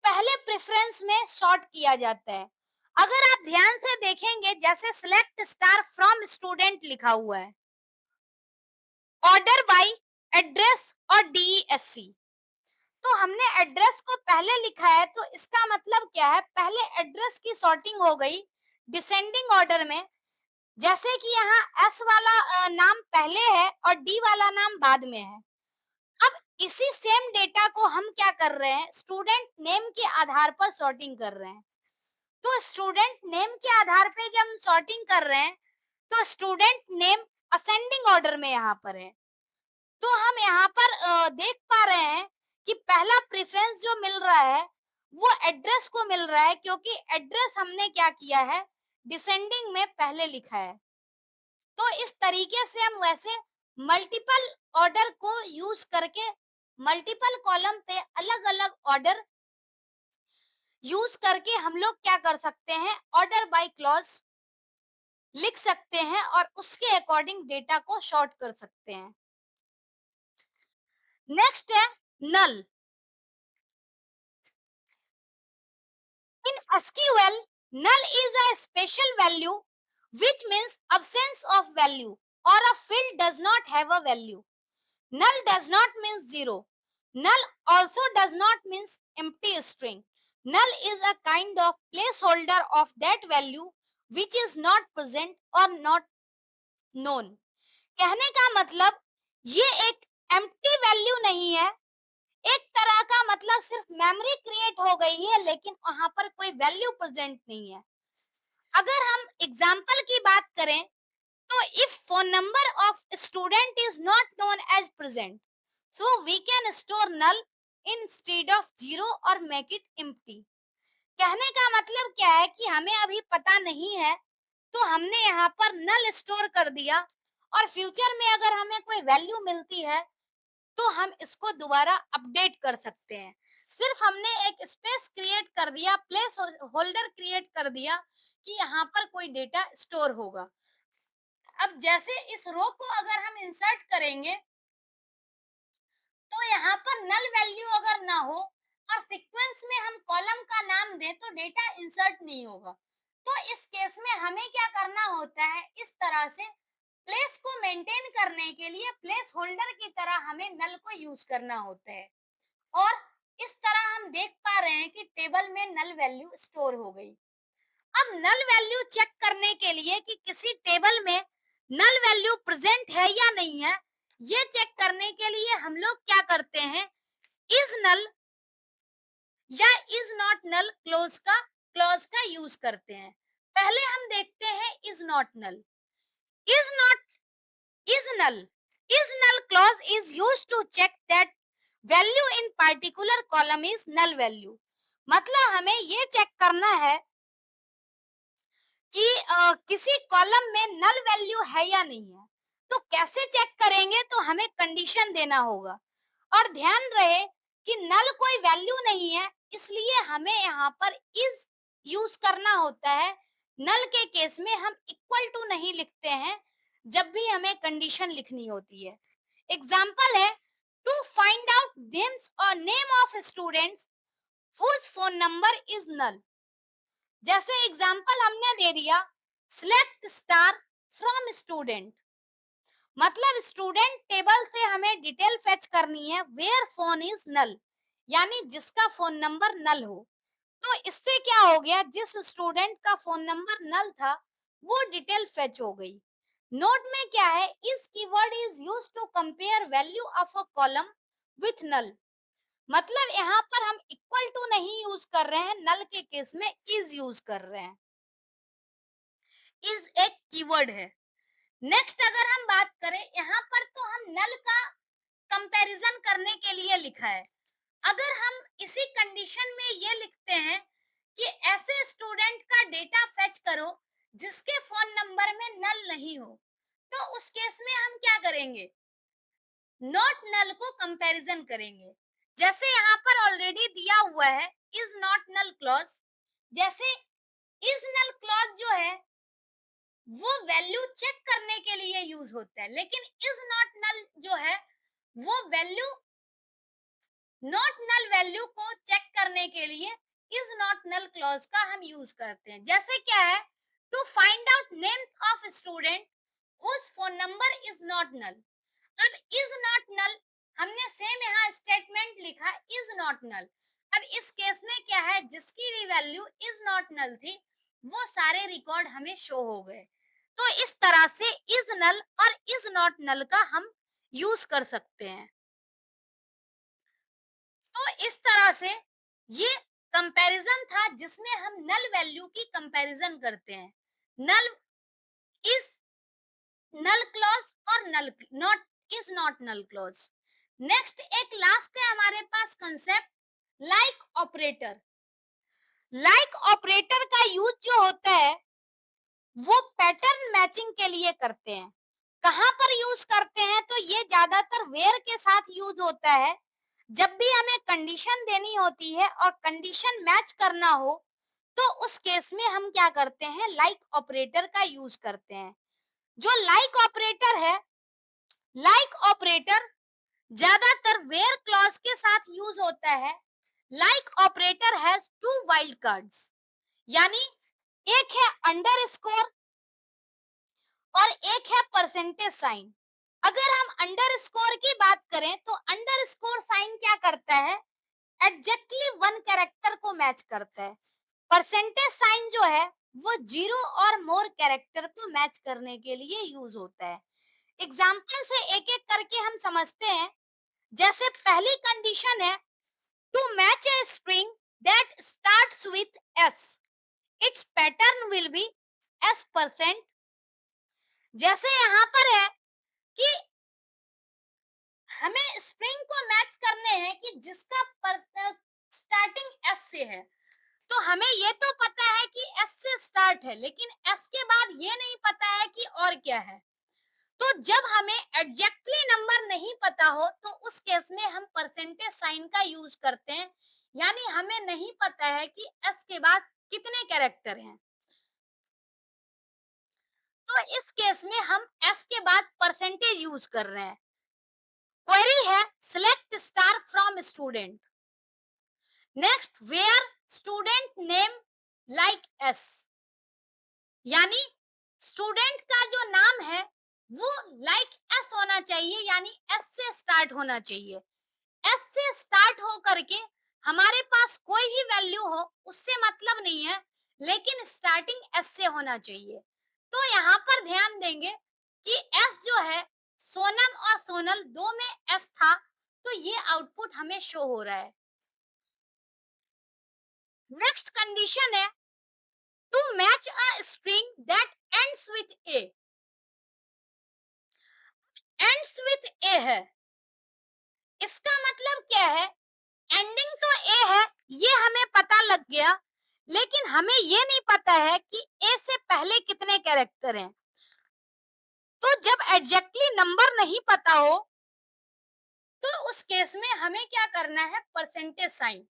A: पहले प्रेफरेंस में सॉर्ट किया जाता है। अगर आप ध्यान से देखेंगे, जैसे सिलेक्ट स्टार फ्रॉम स्टूडेंट लिखा हुआ है, ऑर्डर बाय एड्रेस और DESC, तो हमने एड्रेस को पहले लिखा है, तो इसका मतलब क्या है, पहले एड्रेस की सॉर्टिंग हो गई डिसेंडिंग ऑर्डर में। जैसे कि यहाँ S वाला नाम पहले है और D वाला नाम बाद में है। अब इसी सेम डेटा को हम क्या कर रहे हैं, स्टूडेंट नेम के आधार पर सॉर्टिंग कर रहे हैं। तो स्टूडेंट नेम के आधार पे जब हम सॉर्टिंग कर रहे हैं, तो स्टूडेंट नेम असेंडिंग ऑर्डर में यहाँ पर है। तो हम यहाँ पर देख पा रहे हैं कि पहला प्रेफरेंस जो मिल रहा है वो एड्रेस को मिल रहा है, क्योंकि एड्रेस हमने क्या किया है, डिसेंडिंग में पहले लिखा है। तो इस तरीके से हम वैसे मल्टीपल ऑर्डर को यूज करके मल्टीपल कॉलम पे अलग अलग ऑर्डर यूज करके हम लोग क्या कर सकते हैं, ऑर्डर बाय क्लॉज लिख सकते हैं और उसके अकॉर्डिंग डेटा को सॉर्ट कर सकते हैं। नेक्स्ट है नल। In SQL, null is a special value which means absence of value or a field does not have a value. Null does not mean zero. Null also does not mean empty string. Null is a kind of placeholder of that value which is not present or not known. कहने का मतलब ये एक empty value नहीं है, एक तरह का मतलब सिर्फ मेमोरी क्रिएट हो गई है लेकिन वहां पर कोई वैल्यू प्रेजेंट नहीं है। अगर हम एग्जाम्पल की बात करें तो if phone number of student is not known as present, so we can store null instead of zero or make it empty. कहने का मतलब क्या है कि हमें अभी पता नहीं है तो हमने यहाँ पर नल स्टोर कर दिया और फ्यूचर में अगर हमें कोई वैल्यू मिलती है तो हम इसको दोबारा अपडेट कर सकते हैं। सिर्फ हमने एक स्पेस क्रिएट कर दिया, प्लेस होल्डर क्रिएट कर दिया कि यहाँ पर कोई डेटा स्टोर होगा। अब जैसे इस रो को अगर हम इंसर्ट करेंगे तो यहाँ पर नल वैल्यू अगर ना हो और सीक्वेंस में हम कॉलम का नाम दें तो डेटा इंसर्ट नहीं होगा। तो इस केस में हमें क्या करना होता है, इस तरह से प्लेस को मेंटेन करने के लिए प्लेस होल्डर की तरह हमें नल को यूज करना होता है। और इस तरह हम देख पा रहे हैं कि टेबल में नल वैल्यू स्टोर हो गई। अब नल वैल्यू चेक करने के लिए कि किसी टेबल में नल वैल्यू प्रेजेंट है या नहीं है, ये चेक करने के लिए हम लोग क्या करते हैं, इज नल या इज नॉट नल क्लॉज का यूज करते हैं। पहले हम देखते हैं is not null. Is not is null clause is used to check that value in particular column is null value. मतलब हमें ये चेक करना है कि किसी कॉलम में नल वैल्यू है या नहीं है। तो कैसे चेक करेंगे, तो हमें कंडीशन देना होगा और ध्यान रहे कि नल कोई वैल्यू नहीं है, इसलिए हमें यहाँ पर इज यूज करना होता है। नल के केस में हम इक्वल टू नहीं लिखते हैं जब भी हमें कंडीशन लिखनी होती है। एग्जाम्पल है टू फाइंड आउट नेम्स और name of students whose phone number is null. जैसे एग्जाम्पल हमने दे दिया सिलेक्ट स्टार फ्रॉम स्टूडेंट, मतलब स्टूडेंट टेबल से हमें डिटेल फेच करनी है वेयर फोन इज नल, यानी जिसका फोन नंबर नल हो। तो इससे क्या हो गया, जिस स्टूडेंट का फोन नंबर नल था वो डिटेल फेच हो गई। नोट में क्या है, इस keyword is used to compare value of a column with null. मतलब यहाँ पर हम इक्वल टू नहीं यूज कर रहे हैं, नल के केस में इज यूज कर रहे हैं। इज एक कीवर्ड है। नेक्स्ट अगर हम बात करें, यहाँ पर तो हम नल का कंपैरिजन करने के लिए लिखा है। अगर हम इसी कंडीशन में ये लिखते हैं कि ऐसे स्टूडेंट का डेटा फेच करो जिसके फोन नंबर में नल नहीं हो, तो उस केस में हम क्या करेंगे, नॉट नल को कंपैरिजन करेंगे। जैसे यहाँ पर ऑलरेडी दिया हुआ है इज नॉट नल क्लॉज, जैसे इज नल क्लॉज जो है वो वैल्यू चेक करने के लिए यूज होता है, लेकिन इज नॉट नल जो है वो वैल्यू नॉट नल वैल्यू को चेक करने के लिए इज नॉट नल क्लॉज का हम यूज करते हैं। जैसे क्या है, to find out name of student whose phone number is not null. अब इज नॉट नल हमने सेम यहाँ स्टेटमेंट लिखा इज नॉट नल। अब इस केस में क्या है, जिसकी भी वैल्यू इज नॉट नल थी वो सारे रिकॉर्ड हमें शो हो गए। तो इस तरह से इज नल और इज नॉट नल का हम यूज कर सकते हैं। तो इस तरह से ये कंपैरिजन था जिसमें हम नल वैल्यू की कंपैरिजन करते हैं। नल इज नल क्लॉज और null not is not null clause. Next एक लास्ट है हमारे पास concept like operator. Like operator का यूज जो होता है वो पैटर्न मैचिंग के लिए करते हैं। कहाँ पर यूज करते हैं, तो ये ज्यादातर वेयर के साथ यूज होता है। जब भी हमें कंडीशन देनी होती है और कंडीशन मैच करना हो तो उस केस में हम क्या करते हैं, लाइक ऑपरेटर का यूज करते हैं। जो लाइक ऑपरेटर ज्यादातर वेयर क्लॉज के साथ यूज होता है। Like operator has two wild cards, यानी एक है अंडरस्कोर और एक है परसेंटेज साइन। अगर हम अंडरस्कोर की बात करें तो अंडरस्कोर साइन क्या करता है, एग्जैक्टली वन कैरेक्टर को मैच करता है। परसेंटेज साइन जो है वो जीरो और मोर कैरेक्टर को मैच करने के लिए यूज होता है। एग्जाम्पल से एक एक करके हम समझते हैं। जैसे पहली कंडीशन है, to match a string that starts with S, its pattern will be S percent. जैसे यहाँ पर है कि हमें स्ट्रिंग को मैच करने हैं कि जिसका स्टार्टिंग एस से है। तो हमें ये तो पता है कि एस से स्टार्ट है, लेकिन एस के बाद ये नहीं पता है कि और क्या है। तो जब हमें एग्जैक्टली नंबर नहीं पता हो तो उस केस में हम परसेंटेज साइन का यूज करते हैं, यानी हमें नहीं पता है कि एस के बाद कितने कैरेक्टर हैं। तो इस केस में हम एस के बाद परसेंटेज यूज कर रहे हैं। क्वेरी है select star from student, next where student name like S, यानी स्टूडेंट का जो नाम है वो लाइक एस होना चाहिए, यानी एस से स्टार्ट होना चाहिए। एस से स्टार्ट हो करके हमारे पास कोई भी वैल्यू हो उससे मतलब नहीं है, लेकिन स्टार्टिंग एस से होना चाहिए। तो यहाँ पर ध्यान देंगे कि एस जो है, सोनम और सोनल दो में एस था, तो ये आउटपुट हमें शो हो रहा है। नेक्स्ट कंडीशन है to match a string that ends with A, ends with A है, इसका मतलब क्या है, एंडिंग तो ए है, ये हमें पता लग गया, लेकिन हमें ये नहीं पता है कि ए से पहले कितने कैरेक्टर हैं। तो जब एग्जैक्टली नंबर नहीं पता हो तो उस केस में हमें क्या करना है, परसेंटेज साइन।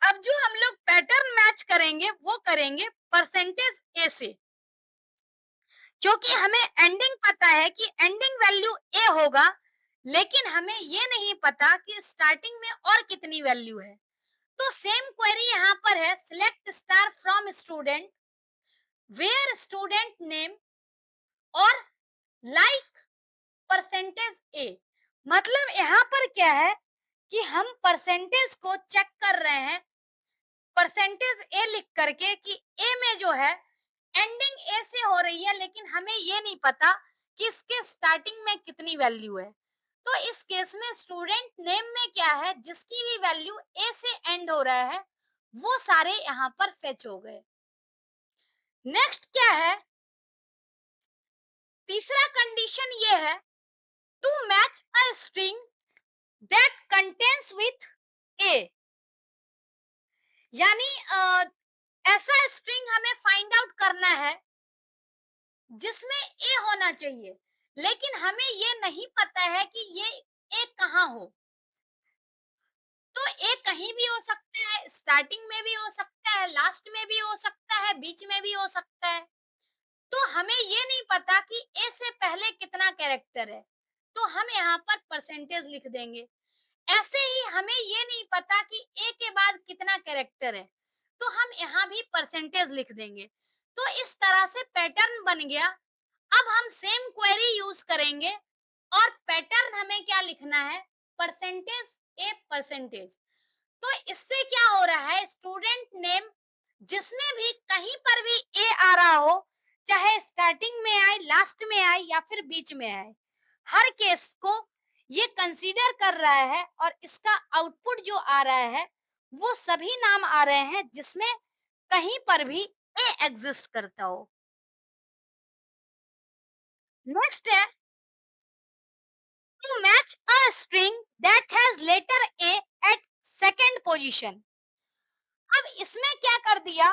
A: अब जो हम लोग पैटर्न मैच करेंगे वो करेंगे परसेंटेज ए से, क्योंकि हमें एंडिंग पता है कि एंडिंग वैल्यू ए होगा, लेकिन हमें ये नहीं पता कि स्टार्टिंग में और कितनी वैल्यू है। तो सेम क्वेरी यहाँ पर है, select star from student where student name और लाइक परसेंटेज ए। मतलब यहाँ पर क्या है कि हम परसेंटेज को चेक कर रहे हैं परसेंटेज ए लिख करके कि ए में जो है एंडिंग ए से हो रही है, लेकिन हमें ये नहीं पता कि इसके स्टार्टिंग में कितनी वैल्यू है। तो इस केस में स्टूडेंट नेम में क्या है, जिसकी भी वैल्यू ए से एंड हो रहा है वो सारे यहाँ पर फेच हो गए। नेक्स्ट क्या है, तीसरा कंडीशन ये है to match a string that contains with A, यानी ऐसा स्ट्रिंग हमें फाइंड आउट करना है जिसमें ए होना चाहिए, लेकिन हमें ये नहीं पता है कि ये ए कहाँ हो। तो ए कहीं भी हो सकता है, स्टार्टिंग में भी हो सकता है, लास्ट में भी हो सकता है, बीच में भी हो सकता है। तो हमें ये नहीं पता कि ए से पहले कितना कैरेक्टर है, तो हम यहाँ पर परसेंटेज लिख देंगे। ऐसे ही हमें ये नहीं पता कि ए के बाद कितना कैरेक्टर है, तो हम यहाँ भी परसेंटेज लिख देंगे। तो इस तरह से पैटर्न बन गया। अब हम सेम क्वेरी यूज करेंगे और पैटर्न हमें क्या लिखना है, परसेंटेज ए परसेंटेज। तो इससे क्या हो रहा है, स्टूडेंट नेम जिसमें भी कहीं पर भी ए आ रहा हो, चाहे स्टार्टिंग में आए, लास्ट में आए या फिर बीच में आए, हर केस को ये कंसीडर कर रहा है और इसका आउटपुट जो आ रहा है वो सभी नाम आ रहे हैं जिसमें कहीं पर भी ए एग्जिस्ट करता हो। नेक्स्ट है to match a string that has letter A at second position. अब इसमें क्या कर दिया,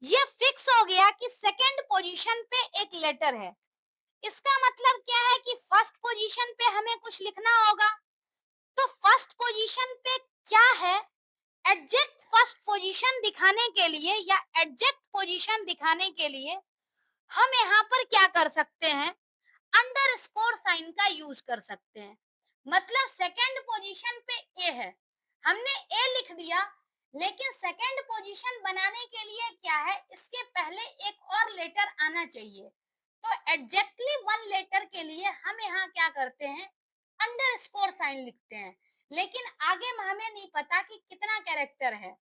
A: ये फिक्स हो गया कि सेकंड पोजीशन पे एक लेटर है। इसका मतलब क्या है कि फर्स्ट पोजीशन पे हमें कुछ लिखना होगा। तो फर्स्ट पोजीशन पे क्या है, एग्जैक्ट फर्स्ट पोजीशन दिखाने के लिए या एग्जैक्ट पोजीशन दिखाने के लिए हम यहाँ पर क्या कर सकते हैं, अंडरस्कोर साइन का यूज कर सकते हैं। मतलब सेकंड पोजीशन पे ए है, हमने ए लिख दिया, लेकिन सेकंड पोजीशन बनाने के लिए क्या है, इसके पहले एक और लेटर आना चाहिए। तो एग्जैक्टली वन लेटर के लिए हम यहाँ क्या करते हैं, अंडरस्कोर साइन लिखते हैं, लेकिन आगे में हमें नहीं पता कि कितना कैरेक्टर है,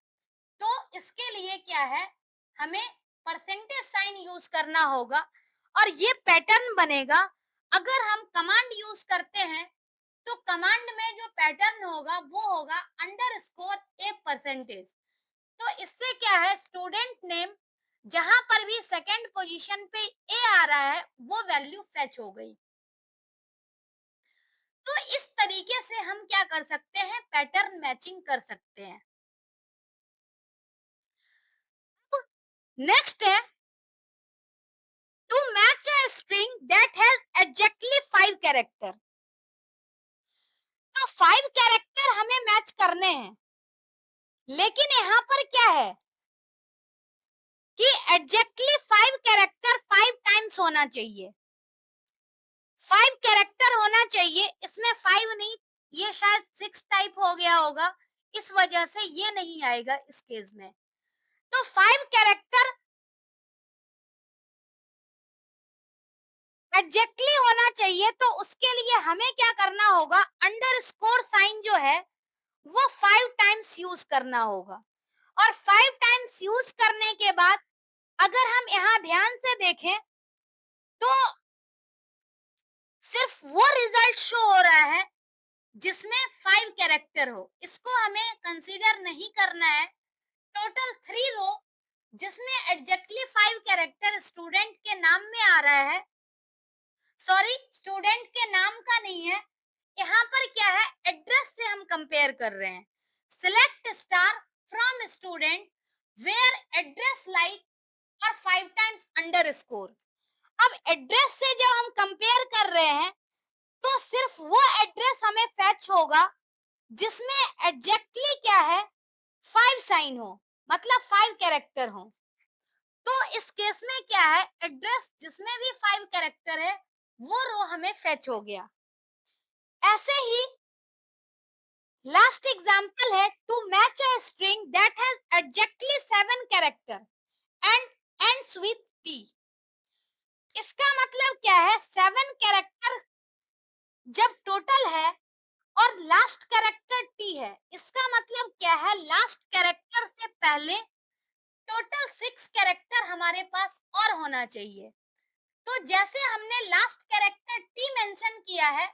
A: तो इसके लिए क्या है, हमें परसेंटेज साइन यूज करना होगा और ये पैटर्न बनेगा। अगर हम कमांड यूज करते हैं तो कमांड में जो पैटर्न होगा वो होगा अंडरस्कोर ए परसेंटेज। तो इससे क्या है, स्टूडेंट नेम जहां पर भी सेकंड पोजीशन पे ए आ रहा है वो वैल्यू फेच हो गई। तो इस तरीके से हम क्या कर सकते हैं, पैटर्न मैचिंग कर सकते हैं। नेक्स्ट है to match a string that has exactly 5 character. तो 5 कैरेक्टर हमें मैच करने हैं, लेकिन यहाँ पर क्या है कि एग्जैक्टली 5 कैरेक्टर 5 टाइम्स होना चाहिए। 5 कैरेक्टर होना चाहिए, इसमें 5 नहीं, ये शायद 6 टाइप हो गया होगा, इस वजह से ये नहीं आएगा इस केस में। तो 5 कैरेक्टर एग्जैक्टली होना चाहिए, तो उसके लिए हमें क्या करना होगा, अंडरस्कोर साइन जो है वो 5 टाइम्स यूज करना होगा। और 5 टाइम्स यूज करने के बाद अगर हम यहाँ ध्यान से देखें तो सिर्फ वो रिजल्ट शो हो रहा है जिसमें 5 कैरेक्टर हो, इसको हमें कंसीडर नहीं करना है। टोटल 3 रो जिसमें एग्जैक्टली 5 कैरेक्टर स्टूडेंट के नाम में आ रहा है, सॉरी स्टूडेंट के नाम का नहीं है, यहाँ पर क्या है, एड्रेस से हम कंपेयर कर रहे हैं। Select star from student where address like और 5 टाइम्स अंडरस्कोर। अब एड्रेस से जब हम कंपेयर कर रहे हैं तो सिर्फ वो एड्रेस हमें फैच होगा जिसमें एग्जैक्टली क्या है, 5 साइन हो, मतलब 5 कैरेक्टर हो। तो इस केस में क्या है, एड्रेस जिसमें भी 5 कैरेक्टर है वो रो हमें फेच हो गया। ऐसे ही लास्ट एग्जांपल है to match a string that has exactly 7 character and ends with T. इसका मतलब क्या है, 7 कैरेक्टर जब टोटल है और लास्ट कैरेक्टर टी है, इसका मतलब क्या है, लास्ट कैरेक्टर से पहले टोटल 6 कैरेक्टर हमारे पास और होना चाहिए। तो जैसे हमने लास्ट कैरेक्टर टी मेंशन किया है,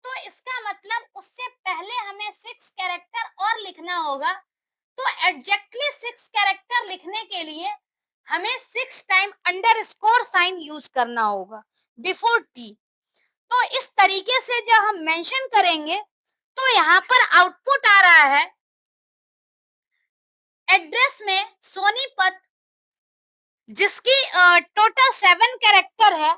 A: तो इसका मतलब उससे पहले हमें 6 कैरेक्टर और लिखना होगा। तो एग्जैक्टली 6 कैरेक्टर लिखने के लिए हमें 6 टाइम अंडरस्कोर साइन यूज करना होगा बिफोर टी। तो इस तरीके से जब हम मेंशन करेंगे तो यहाँ पर आउटपुट आ रहा है, एड्रेस में सोनीपत जिसकी टोटल 7 कैरेक्टर है,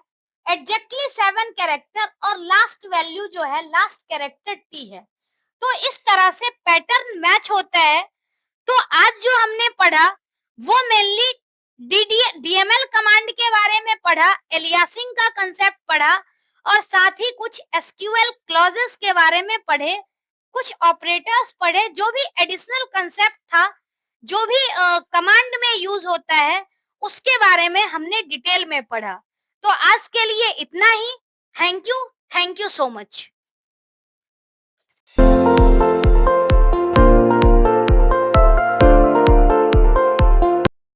A: एग्जैक्टली 7 कैरेक्टर, और लास्ट वैल्यू जो है लास्ट कैरेक्टर टी है। तो इस तरह से पैटर्न मैच होता है। तो आज जो हमने पढ़ा वो मेनली डीएमएल कमांड के बारे में पढ़ा, एलियासिंग का कंसेप्ट पढ़ा और साथ ही कुछ एसक्यूएल क्लॉजेस के बारे में पढ़े, कुछ ऑपरेटर्स पढ़े, जो भी एडिशनल कंसेप्ट था, जो भी कमांड में यूज होता है उसके बारे में हमने डिटेल में पढ़ा। तो आज के लिए इतना ही। Thank you so much.